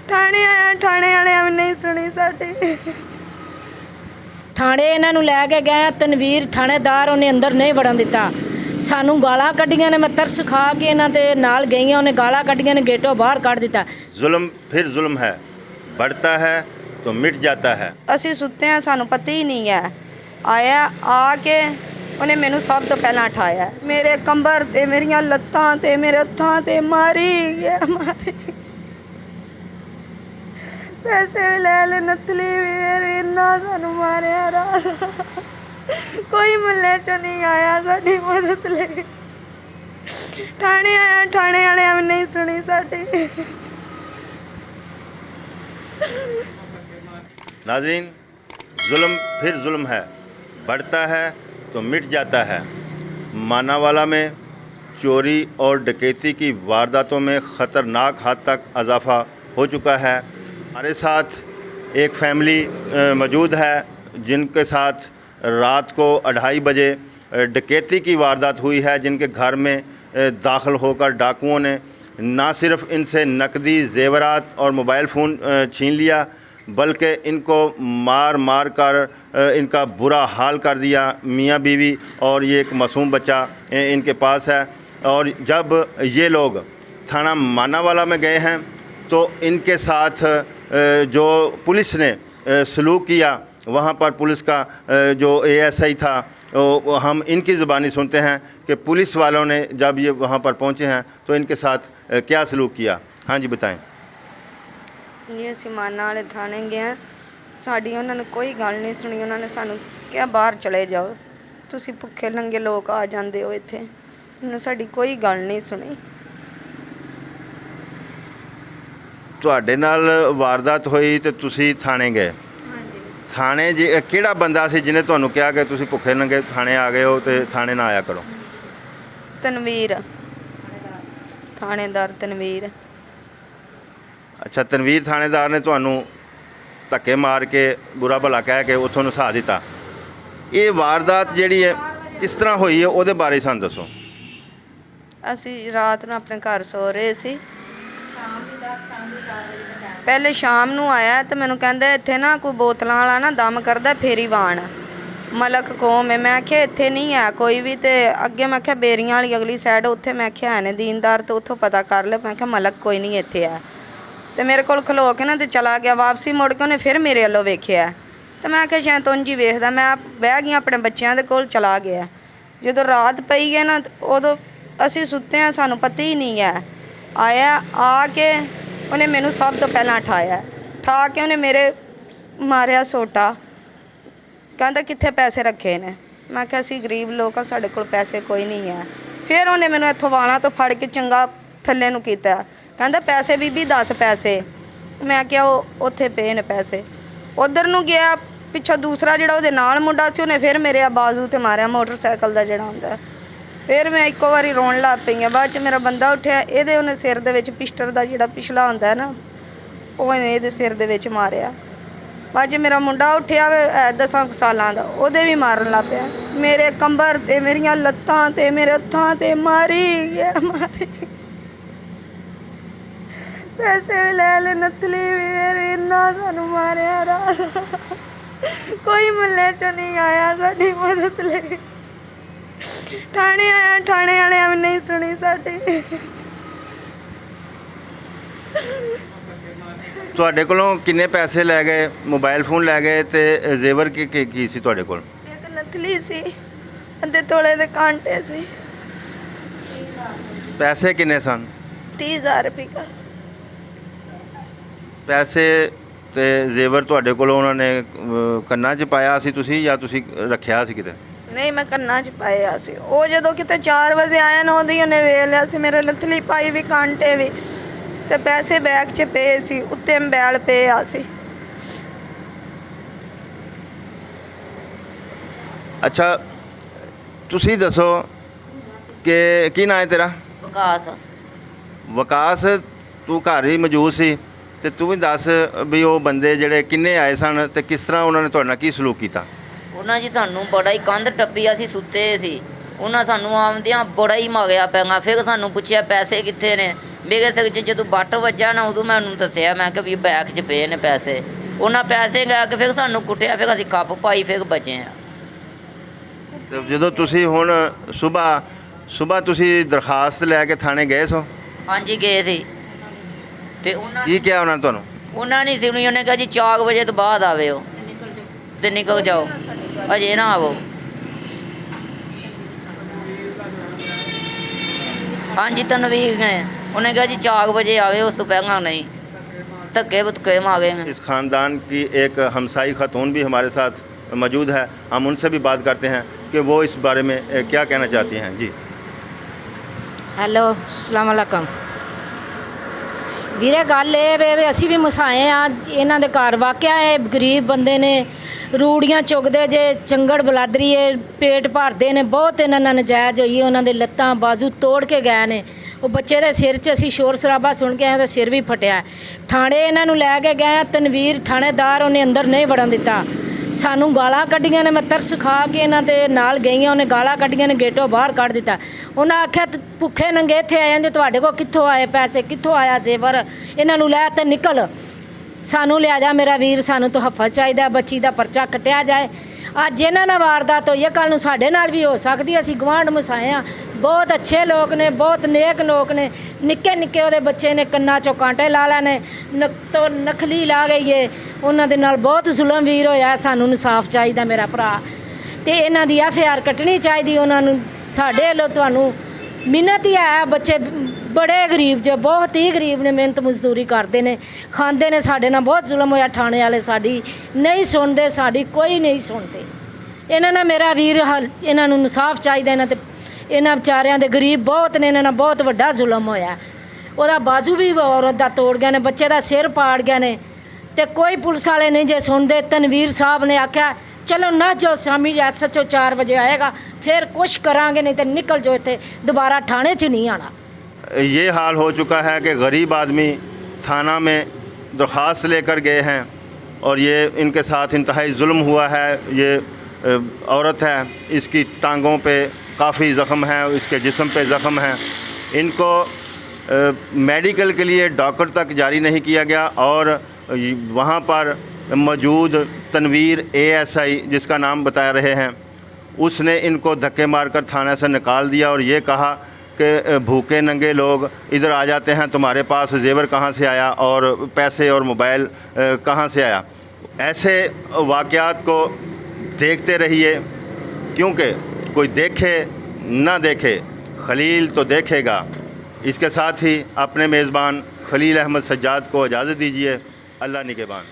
ਥਾਣੇ ਆਇਆ, ਥਾਣੇ ਵਾਲਿਆਂ ਵੀ ਨਹੀਂ ਸੁਣੀ ਸਾਡੀ। ਥਾਣੇ ਇਹਨਾਂ ਨੂੰ ਲੈ ਕੇ ਗਏ ਤਨਵੀਰ ਥਾਣੇਦਾਰ, ਉਹਨੇ ਅੰਦਰ ਨਹੀਂ ਵੜਨ ਦਿੱਤਾ। ਸਾਨੂੰ ਗਾਲਾਂ ਕੱਢੀਆਂ ਨੇ, ਮੈਂ ਤਰਸ ਖਾ ਕੇ ਇਹਨਾਂ ਦੇ ਨਾਲ ਗਈਆਂ, ਉਹਨੇ ਗਾਲਾਂ ਕੱਢੀਆਂ ਨੇ, ਗੇਟੋਂ ਬਾਹਰ ਕੱਢ ਦਿੱਤਾ। जुल्म फिर जुल्म है, बढ़ता है तो मिट जाता है। ਅਸੀਂ ਸੁੱਤੇ ਆ, ਸਾਨੂੰ ਪਤਾ ਹੀ ਨਹੀਂ ਹੈ। ਆਇਆ, ਆ ਕੇ ਉਹਨੇ ਮੈਨੂੰ ਸਭ ਤੋਂ ਪਹਿਲਾਂ ਉਠਾਇਆ, ਮੇਰੇ ਕੰਬਰ ਤੇ ਮੇਰੀਆਂ ਲੱਤਾਂ ਤੇ ਮੇਰੇ ਹੱਥਾਂ ਤੇ ਮਾਰੀ ਗਿਆ, ਮਾਰੀ। ਪੈਸੇ ਵੀ ਲੈ ਲੈ, ਨਤਲੀ ਵੀ, ਮੇਰੇ ਇੰਨਾ ਸਾਨੂੰ ਮਾਰਿਆ ਰਾਤ। ਕੋਈ ਮੁੱਲੇ ਚੋਂ ਨਹੀਂ ਆਇਆ ਸਾਡੀ ਮਦਦ ਲਈ। ਥਾਣੇ ਆਇਆ, ਥਾਣੇ ਵਾਲਿਆਂ ਵੀ ਨਹੀਂ ਸੁਣੀ ਸਾਡੀ। नाज़रीन, जुल्म फिर जुल्म है, बढ़ता है तो मिट जाता है। मानावाला में चोरी और डकैती की वारदातों में ख़तरनाक हद तक इजाफ़ा हो चुका है। हमारे साथ एक फैमिली मौजूद है जिनके साथ रात को 2:30 बजे डकैती की वारदात हुई है, जिनके घर में दाखिल होकर डाकुओं ने ना सिर्फ इनसे नकदी, जेवरात और मोबाइल फ़ोन छीन लिया, बल्कि इनको मार मार कर इनका बुरा हाल कर दिया। मियाँ बीवी और ये एक मासूम बच्चा इनके पास है। और जब ये लोग थाना मानावाला में गए हैं तो इनके साथ जो पुलिस ने सलूक किया, वहाँ पर पुलिस का जो ASI था, हम इनकी ज़ुबानी सुनते हैं कि पुलिस वालों ने जब ये वहाँ पर पहुँचे हैं तो इनके साथ क्या सलूक किया। हाँ जी, बताएं। ये ਅਸੀਂ ਮਾਨਾ ਵਾਲੇ ਥਾਣੇ ਗਏ, ਸਾਡੀ ਉਹਨਾਂ ਨੇ ਕੋਈ ਗੱਲ ਨਹੀਂ ਸੁਣੀ। ਉਹਨਾਂ ਨੇ ਸਾਨੂੰ ਕਿਹਾ ਬਾਹਰ ਚਲੇ ਜਾਓ, ਤੁਸੀਂ ਭੁੱਖੇ ਨੰਗੇ ਲੋਕ ਆ ਜਾਂਦੇ ਹੋ ਇੱਥੇ। ਉਹਨਾਂ ਸਾਡੀ ਕੋਈ ਗੱਲ ਨਹੀਂ ਸੁਣੀ। ਤੁਹਾਡੇ ਨਾਲ ਵਾਰਦਾਤ ਹੋਈ ਤੇ ਤੁਸੀਂ ਥਾਣੇ ਗਏ। ਹਾਂਜੀ, ਥਾਣੇ ਕਿਹੜਾ ਬੰਦਾ ਸੀ ਜਿਹਨੇ ਤੁਹਾਨੂੰ ਕਿਹਾ ਕਿ ਤੁਸੀਂ ਭੁੱਖੇ ਨੰਗੇ ਥਾਣੇ ਆ ਗਏ ਹੋ ਤੇ ਥਾਣੇ ਨਾ ਆਇਆ ਕਰੋ? ਤਨਵੀਰ ਥਾਣੇਦਾਰ ਤਨਵੀਰ। ਅੱਛਾ, ਤਨਵੀਰ ਥਾਣੇਦਾਰ ਨੇ ਤੁਹਾਨੂੰ ਧੱਕੇ ਮਾਰ ਕੇ ਬੁਰਾ ਭਲਾ ਕਹਿ ਕੇ ਉੱਥੋਂ ਨਸਾ ਦਿੱਤਾ। ਇਹ ਵਾਰਦਾਤ ਜਿਹੜੀ ਹੈ ਕਿਸ ਤਰ੍ਹਾਂ ਹੋਈ ਹੈ, ਉਹਦੇ ਬਾਰੇ ਸਾਨੂੰ ਦੱਸੋ। ਅਸੀਂ ਰਾਤ ਨੂੰ ਆਪਣੇ ਘਰ ਸੋ ਰਹੇ ਸੀ। ਪਹਿਲੇ ਸ਼ਾਮ ਨੂੰ ਆਇਆ ਤੇ ਮੈਨੂੰ ਕਹਿੰਦਾ ਇੱਥੇ ਨਾ ਕੋਈ ਬੋਤਲਾਂ ਵਾਲਾ ਨਾ ਦਮ ਕਰਦਾ, ਫੇਰੀ ਵਾਣ ਮਲਕ ਕੌਮ ਹੈ। ਮੈਂ ਆਖਿਆ ਇੱਥੇ ਨਹੀਂ ਹੈ ਕੋਈ ਵੀ। ਤੇ ਅੱਗੇ ਮੈਂ ਆਖਿਆ ਬੇਰੀਆਂ ਵਾਲੀ ਅਗਲੀ ਸਾਈਡ, ਉੱਥੇ ਮੈਂ ਆਖਿਆ ਹੈ ਨੇ ਦੀਨਦਾਰ, ਤੇ ਉੱਥੋਂ ਪਤਾ ਕਰ ਲੈ। ਮੈਂ ਆਖਿਆ ਮਲਕ ਕੋਈ ਨਹੀਂ ਇੱਥੇ ਆ। ਤੇ ਮੇਰੇ ਕੋਲ ਖਲੋ ਕੇ ਨਾ ਤੇ ਚਲਾ ਗਿਆ। ਵਾਪਸੀ ਮੁੜ ਕੇ ਉਹਨੇ ਫਿਰ ਮੇਰੇ ਵੱਲੋਂ ਵੇਖਿਆ ਤੇ ਮੈਂ ਆਖਿਆ ਸ਼ਾਇਦ ਉਂਝ ਹੀ ਵੇਖਦਾ। ਮੈਂ ਬਹਿ ਗਈ ਆਪਣੇ ਬੱਚਿਆਂ ਦੇ ਕੋਲ, ਚਲਾ ਗਿਆ। ਜਦੋਂ ਰਾਤ ਪਈ ਹੈ ਨਾ, ਉਦੋਂ ਅਸੀਂ ਸੁੱਤੇ ਹਾਂ, ਸਾਨੂੰ ਪਤਾ ਹੀ ਨਹੀਂ ਹੈ। ਆਇਆ, ਆ ਕੇ ਉਹਨੇ ਮੈਨੂੰ ਸਭ ਤੋਂ ਪਹਿਲਾਂ ਉਠਾਇਆ, ਉਠਾ ਕੇ ਉਹਨੇ ਮੇਰੇ ਮਾਰਿਆ ਸੋਟਾ। ਕਹਿੰਦਾ ਕਿੱਥੇ ਪੈਸੇ ਰੱਖੇ ਨੇ? ਮੈਂ ਕਿਹਾ ਅਸੀਂ ਗਰੀਬ ਲੋਕ ਆ, ਸਾਡੇ ਕੋਲ ਪੈਸੇ ਕੋਈ ਨਹੀਂ ਹੈ। ਫਿਰ ਉਹਨੇ ਮੈਨੂੰ ਇੱਥੋਂ ਵਾਲਾਂ ਤੋਂ ਫੜ ਕੇ ਚੰਗਾ ਥੱਲੇ ਨੂੰ ਕੀਤਾ। ਕਹਿੰਦਾ ਪੈਸੇ ਬੀਬੀ 10 ਪੈਸੇ। ਮੈਂ ਕਿਹਾ ਉਹ ਉੱਥੇ ਪਏ ਨੇ ਪੈਸੇ। ਉਧਰ ਨੂੰ ਗਿਆ, ਪਿੱਛੋਂ ਦੂਸਰਾ ਜਿਹੜਾ ਉਹਦੇ ਨਾਲ ਮੁੰਡਾ ਸੀ, ਉਹਨੇ ਫਿਰ ਮੇਰੇ ਬਾਜ਼ੂ 'ਤੇ ਮਾਰਿਆ, ਮੋਟਰਸਾਈਕਲ ਦਾ ਜਿਹੜਾ ਹੁੰਦਾ। ਫਿਰ ਮੈਂ ਇੱਕੋ ਵਾਰੀ ਰੋਣ ਲੱਗ ਪਈ ਹਾਂ। ਬਾਅਦ 'ਚ ਮੇਰਾ ਬੰਦਾ ਉੱਠਿਆ, ਇਹਦੇ ਉਹਨੇ ਸਿਰ ਦੇ ਵਿੱਚ ਪਿਸਟਲ ਦਾ ਜਿਹੜਾ ਪਿਛਲਾ ਹੁੰਦਾ ਨਾ, ਉਹ ਇਹਨੇ ਇਹਦੇ ਸਿਰ ਦੇ ਵਿੱਚ ਮਾਰਿਆ। ਬਾਅਦ 'ਚ ਮੇਰਾ ਮੁੰਡਾ ਉੱਠਿਆ 10 ਸਾਲਾਂ ਦਾ, ਉਹਦੇ ਵੀ ਮਾਰਨ ਲੱਗ ਪਿਆ। ਮੇਰੇ ਕੰਬਰ ਤੇ ਮੇਰੀਆਂ ਲੱਤਾਂ ਤੇ ਮੇਰੇ ਹੱਥਾਂ ਤੇ ਮਾਰੀ ਗਿਆ, ਮਾਰੀ। ਪੈਸੇ ਵੀ ਲੈ ਲੈ, ਨਤਲੀ ਵੀ, ਮੇਰੇ ਇੰਨਾ ਸਾਨੂੰ ਮਾਰਿਆ ਰਾਤ। ਕੋਈ ਮੁੱਲੇ ਚੋਂ ਨਹੀਂ ਆਇਆ ਸਾਡੀ ਮਦਦ ਲਈ। ਥਾਣੇ ਆਇਆ, ਥਾਣੇ ਵਾਲਿਆਂ ਵੀ ਨਹੀਂ ਸੁਣੀ ਸਾਡੀ। ਤੁਹਾਡੇ ਕੋਲੋਂ ਕਿੰਨੇ ਪੈਸੇ ਲੈ ਗਏ? ਮੋਬਾਈਲ ਫੋਨ ਲੈ ਗਏ ਤੇ ਜ਼ੇਵਰ ਕੀ ਸੀ ਤੁਹਾਡੇ ਕੋਲ? ਇੱਕ ਨਥਲੀ ਸੀ, ਅੱਧੇ ਤੋਲੇ ਦੇ ਕਾਂਟੇ ਸੀ। ਪੈਸੇ ਕਿੰਨੇ ਸਨ? 30,000 ਰੁਪਏ ਦਾ। ਪੈਸੇ ਤੇ ਜ਼ੇਵਰ ਤੁਹਾਡੇ ਕੋਲੋਂ ਉਹਨਾਂ ਨੇ ਕੰਨਾਂ 'ਚ ਪਾਇਆ ਸੀ ਤੁਸੀਂ, ਜਾਂ ਤੁਸੀਂ ਰੱਖਿਆ ਸੀ ਕਿਤੇ? ਨਹੀਂ, ਮੈਂ ਕੰਨਾਂ 'ਚ ਪਾਇਆ ਸੀ। ਉਹ ਜਦੋਂ ਕਿਤੇ 4 ਵਜੇ ਆਇਆ ਨਾ, ਉਹਦੀ ਉਹਨੇ ਵੇਖ ਲਿਆ ਸੀ। ਮੇਰੇ ਨਥਲੀ ਪਾਈ ਵੀ, ਕਾਂਟੇ ਵੀ, ਤੇ ਪੈਸੇ ਬੈਗ 'ਚ ਪਏ ਸੀ, ਉੱਤੇ ਮੋਬਾਈਲ ਪਏ ਆ ਸੀ। ਅੱਛਾ, ਤੁਸੀਂ ਦੱਸੋ ਕਿ ਕੀ ਨਾਂ ਹੈ ਤੇਰਾ? ਵਿਕਾਸ। ਵਿਕਾਸ, ਤੂੰ ਘਰ ਹੀ ਮੌਜੂਦ ਸੀ ਤੇ ਤੂੰ ਵੀ ਦੱਸ ਵੀ ਉਹ ਬੰਦੇ ਜਿਹੜੇ ਕਿੰਨੇ ਆਏ ਸਨ ਤੇ ਕਿਸ ਤਰ੍ਹਾਂ ਉਹਨਾਂ ਨੇ ਤੁਹਾਡੇ ਨਾਲ ਕੀ ਸਲੂਕ ਕੀਤਾ? ਉਹਨਾਂ ਜੀ ਸਾਨੂੰ ਬੜਾ ਹੀ ਕੰਧ ਟੱਪੀ, ਅਸੀਂ ਸੁੱਤੇ ਸੀ। ਉਹਨਾਂ ਸਾਨੂੰ ਆਉਂਦਿਆਂ ਬੜਾ ਹੀ ਮਾਰਿਆ ਪੈਗਾ। ਫਿਰ ਸਾਨੂੰ ਪੁੱਛਿਆ ਪੈਸੇ ਕਿੱਥੇ ਨੇ? ਮੇਰੇ ਸਿਰ 'ਚ ਜਦੋਂ ਬੱਟ ਵੱਜਾ ਨਾ ਉਦੋਂ ਮੈਂ ਉਹਨੂੰ ਦੱਸਿਆ, ਮੈਂ ਕਿਹਾ ਵੀ ਬੈਗ 'ਚ ਪਏ ਨੇ ਪੈਸੇ। ਉਹਨਾਂ ਪੈਸੇ ਲੈ ਕੇ ਫਿਰ ਸਾਨੂੰ ਕੁੱਟਿਆ, ਫਿਰ ਅਸੀਂ ਖੱਪ ਪਾਈ, ਫਿਰ ਬਚੇ ਆ। ਤੇ ਜਦੋਂ ਤੁਸੀਂ ਹੁਣ ਸਵੇਰ ਤੁਸੀਂ ਦਰਖਾਸਤ ਲੈ ਕੇ ਥਾਣੇ ਗਏ ਸੋ, ਹਾਂਜੀ ਗਏ ਸੀ ਤੇ ਕੀ ਕਿਹਾ ਉਹਨਾਂ ਨੇ ਤੁਹਾਨੂੰ? ਉਹਨਾਂ ਨੇ ਸੁਣੀ। ਉਹਨੇ ਕਿਹਾ ਜੀ 4 ਵਜੇ ਤੋਂ ਬਾਅਦ ਆਵੇ ਤੇ ਨਿਕਲ ਜਾਓ, ਅਜੇ ਨਾ ਆਵੋ। ਹਾਂਜੀ ਤਨਵੀਰ ਨੇ, ਉਹਨੇ ਕਿਹਾ ਜੀ 4 ਵਜੇ ਆਵੇ, ਉਸ ਤੋਂ ਪਹਿਲਾਂ नहीं। धक्के बुक्के मांगेंगे। इस ख़ानदान की एक हमसाई ख़ातून भी हमारे साथ मौजूद है, हम उनसे भी बात करते हैं कि वो इस बारे में क्या कहना चाहती हैं। जी ਹੈਲੋ, ਅਸਲਾਮ ਵਾਲੇਕਮ ਵੀਰੇ। ਗੱਲ ਇਹ ਵੇ ਅਸੀਂ ਵੀ ਮਸਾਏ ਆ ਇਹਨਾਂ ਦੇ ਘਰ। ਵਾਕਿਆ ਇਹ ਗਰੀਬ ਬੰਦੇ ਨੇ, ਰੂੜੀਆਂ ਚੁਗਦੇ ਜੇ, ਚੰਗੜ ਬਲਾਦਰੀ ਪੇਟ ਭਰਦੇ ਨੇ। ਬਹੁਤ ਇਹਨਾਂ ਨਾਲ ਨਜਾਇਜ਼ ਹੋਈ, ਉਹਨਾਂ ਦੇ ਲੱਤਾਂ ਬਾਜ਼ੂ ਤੋੜ ਕੇ ਗਏ ਨੇ। ਉਹ ਬੱਚੇ ਦੇ ਸਿਰ 'ਚ ਅਸੀਂ ਸ਼ੋਰ ਸ਼ਰਾਬਾ ਸੁਣ ਕੇ ਆਏ, ਉਹਦਾ ਸਿਰ ਵੀ ਫਟਿਆ। ਥਾਣੇ ਇਹਨਾਂ ਨੂੰ ਲੈ ਕੇ ਗਏ, ਤਨਵੀਰ ਥਾਣੇਦਾਰ, ਉਹਨੇ ਅੰਦਰ ਨਹੀਂ ਵੜਨ ਦਿੱਤਾ। ਸਾਨੂੰ ਗਾਲਾਂ ਕੱਢੀਆਂ ਨੇ। ਮੈਂ ਤਰਸ ਖਾ ਕੇ ਇਹਨਾਂ ਦੇ ਨਾਲ ਗਈਆਂ, ਉਹਨੇ ਗਾਲਾਂ ਕੱਢੀਆਂ ਨੇ, ਗੇਟੋਂ ਬਾਹਰ ਕੱਢ ਦਿੱਤਾ। ਉਹਨਾਂ ਆਖਿਆ ਭੁੱਖੇ ਨੰਗੇ ਇੱਥੇ ਆ ਜਾਂਦੇ, ਤੁਹਾਡੇ ਕੋਲ ਕਿੱਥੋਂ ਆਏ ਪੈਸੇ, ਕਿੱਥੋਂ ਆਇਆ ਜ਼ੇਵਰ, ਇਹਨਾਂ ਨੂੰ ਲੈ ਤੇ ਨਿਕਲ, ਸਾਨੂੰ ਲਿਆ ਜਾ ਮੇਰਾ ਵੀਰ, ਸਾਨੂੰ ਤੋਹਫਾ ਚਾਹੀਦਾ, ਬੱਚੀ ਦਾ ਪਰਚਾ ਕੱਟਿਆ ਜਾਏ। ਅੱਜ ਇਹਨਾਂ ਨਾਲ ਵਾਰਦਾਤ ਹੋਈ ਹੈ, ਕੱਲ੍ਹ ਨੂੰ ਸਾਡੇ ਨਾਲ ਵੀ ਹੋ ਸਕਦੀ। ਅਸੀਂ ਗਵਾਂਢ ਮਸਾਏ ਆ, ਬਹੁਤ ਅੱਛੇ ਲੋਕ ਨੇ, ਬਹੁਤ ਨੇਕ ਲੋਕ ਨੇ। ਨਿੱਕੇ ਨਿੱਕੇ ਉਹਦੇ ਬੱਚੇ ਨੇ, ਕੰਨਾਂ 'ਚੋਂ ਕਾਂਟੇ ਲਾ ਲੈਣੇ, ਤੋਂ ਨਖਲੀ ਲਾ ਗਈ ਏ। ਉਹਨਾਂ ਦੇ ਨਾਲ ਬਹੁਤ ਜ਼ੁਲਮ ਵੀਰ ਹੋਇਆ। ਸਾਨੂੰ ਇਨਸਾਫ ਚਾਹੀਦਾ ਮੇਰਾ ਭਰਾ, ਤੇ ਇਹਨਾਂ ਦੀ FIR ਕੱਟਣੀ ਚਾਹੀਦੀ ਉਹਨਾਂ ਨੂੰ। ਸਾਡੇ ਵੱਲੋਂ ਤੁਹਾਨੂੰ ਮਿਹਨਤ ਹੀ ਹੈ। ਬੱਚੇ ਬੜੇ ਗਰੀਬ ਜੇ, ਬਹੁਤ ਹੀ ਗਰੀਬ ਨੇ, ਮਿਹਨਤ ਮਜ਼ਦੂਰੀ ਕਰਦੇ ਨੇ, ਖਾਂਦੇ ਨੇ। ਸਾਡੇ ਨਾਲ ਬਹੁਤ ਜ਼ੁਲਮ ਹੋਇਆ। ਥਾਣੇ ਵਾਲੇ ਸਾਡੀ ਨਹੀਂ ਸੁਣਦੇ, ਸਾਡੀ ਕੋਈ ਨਹੀਂ ਸੁਣਦੇ। ਇਹਨਾਂ ਨਾਲ ਮੇਰਾ ਵੀਰ ਇਹਨਾਂ ਨੂੰ ਇਨਸਾਫ ਚਾਹੀਦਾ। ਇਹਨਾਂ ਵਿਚਾਰਿਆਂ ਦੇ ਗਰੀਬ ਬਹੁਤ ਨੇ, ਇਹਨਾਂ ਨਾਲ ਬਹੁਤ ਵੱਡਾ ਜ਼ੁਲਮ ਹੋਇਆ। ਉਹਦਾ ਬਾਜ਼ੂ ਵੀ ਔਰਤ ਦਾ ਤੋੜ ਗਏ ਨੇ, ਬੱਚੇ ਦਾ ਸਿਰ ਪਾੜ ਗਏ ਨੇ, ਤੇ ਕੋਈ ਪੁਲਿਸ ਵਾਲੇ ਨਹੀਂ ਜੇ ਸੁਣਦੇ। ਤਨਵੀਰ ਸਾਹਿਬ ਨੇ ਆਖਿਆ ਚਲੋ ਨਾ ਜਾਓ, ਸ਼ਾਮੀ SHO 4 ਵਜੇ ਆਏਗਾ, ਫਿਰ ਕੁਛ ਕਰਾਂਗੇ, ਨਹੀਂ तो निकल जाओ, इतने दोबारा थाने च नहीं आना। ये हाल हो चुका है कि गरीब आदमी थाना में दरख्वास्त लेकर गए हैं और ये इनके साथ इंतहाई जुल्म हुआ है। ये औरत है, इसकी टांगों पे काफ़ी ज़ख़म है, इसके जिस्म पे ज़ख़म है। इनको मेडिकल के लिए डॉक्टर तक जारी नहीं किया गया और वहाँ पर मौजूद तनवीर ASI जिसका नाम बता रहे हैं, उसने इनको धक्के मारकर थाने से निकाल दिया और ये कहा कि भूखे नंगे लोग इधर आ जाते हैं, तुम्हारे पास जेवर कहाँ से आया और पैसे और मोबाइल कहाँ से आया। ऐसे वाक़यात को देखते रहिए, क्योंकि कोई देखे ना देखे, खलील तो देखेगा। इसके साथ ही अपने मेज़बान खलील अहमद सज्जाद को इजाज़त दीजिए। अल्लाह निगहबान।